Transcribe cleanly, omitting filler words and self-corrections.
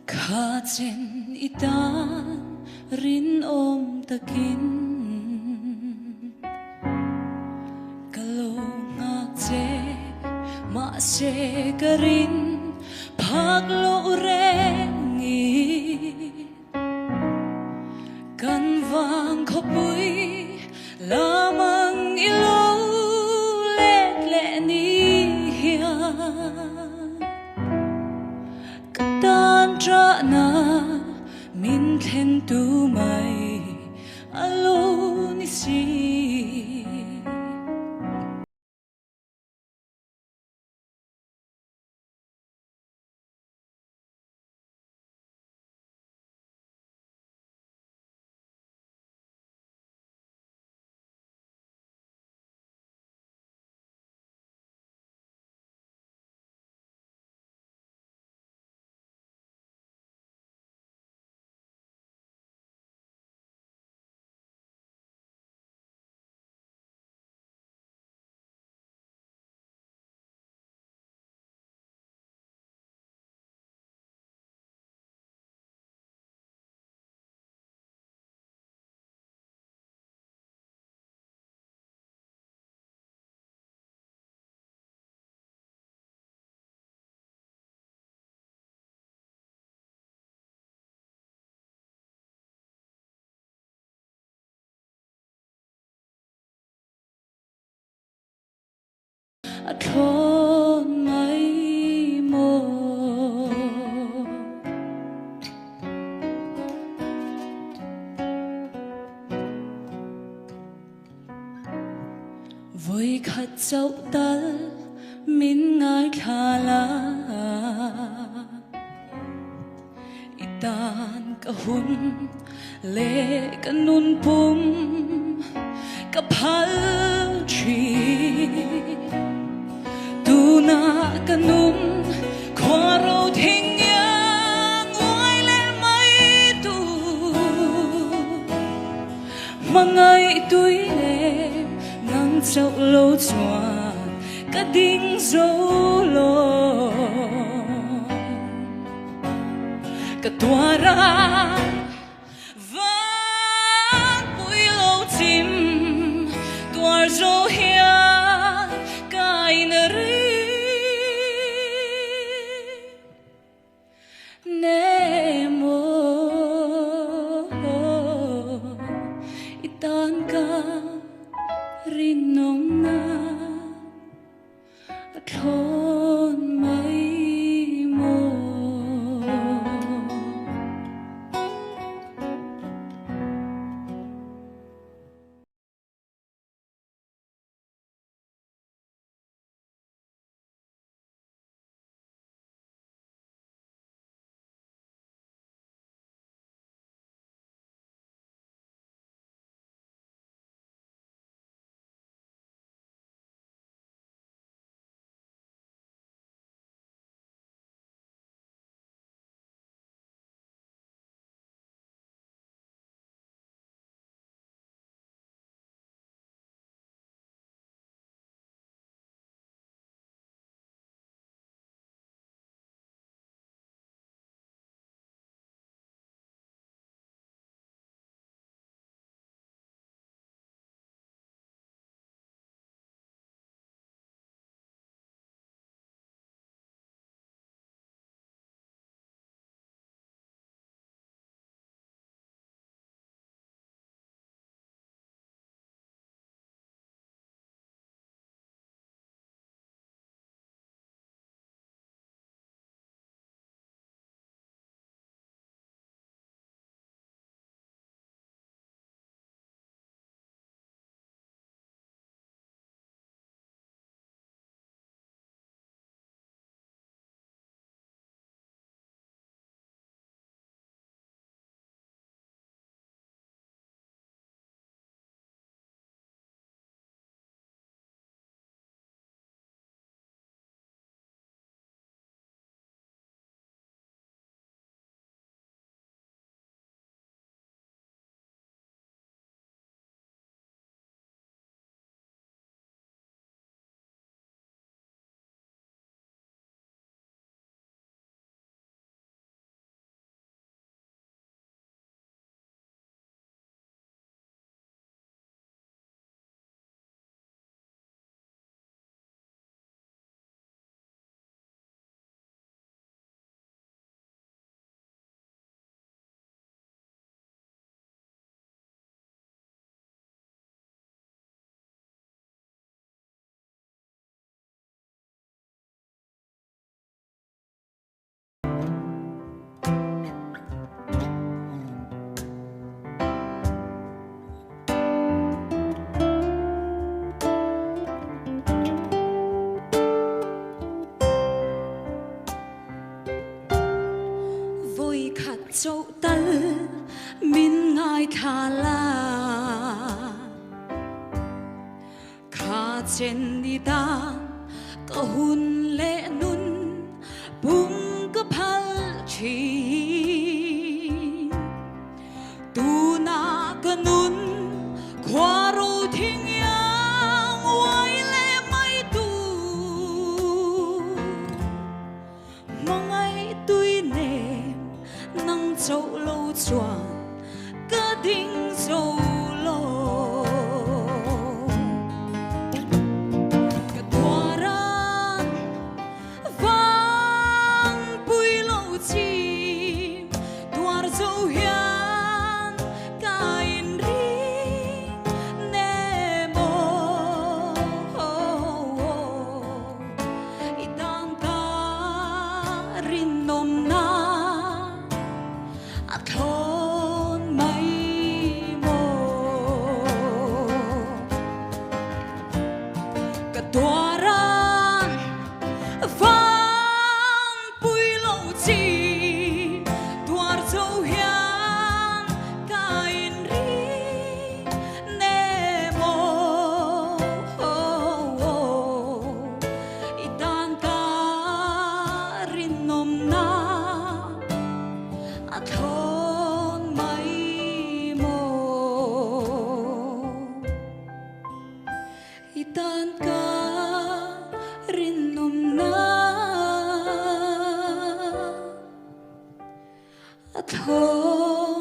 Kacen itan rin takin kalungak je ma se karin phaglo rengi kan vang khopui lamang ilo let le ni hia tan tra na min khen tu mai alo ni si thôn mấy mồ với khát dấu tơ min ngài khá la itan kahun le kanun pum kapal tree na kanum khwaro thing yang ngoi le mai tu mangai tui le ngang chau lo chua ka ding zo lo ka tua ra vang pui lo tim tuar zo hia kai na ri nemo itan ka rin nong na thon mai vui khát châu tơ min ngài khá la khá trên đi ta có hun lệ nun bung có phal chi tu na có nun qua rồi thiên yang quay lệ mai tu mong ai tuy nềm nắng châu lâu choàng cơ đinh dầu lô cả tòa ran vang bùi lâu chim tòa dầu hiền cả in ring nè mô itang ka rin nom na at hôn mấy cả tòa ran vang bùi lâu chim tòa dâu hiền cả in ring nè mô itang ka rin nom na at hôn mấy itan ka rin nom na at hôn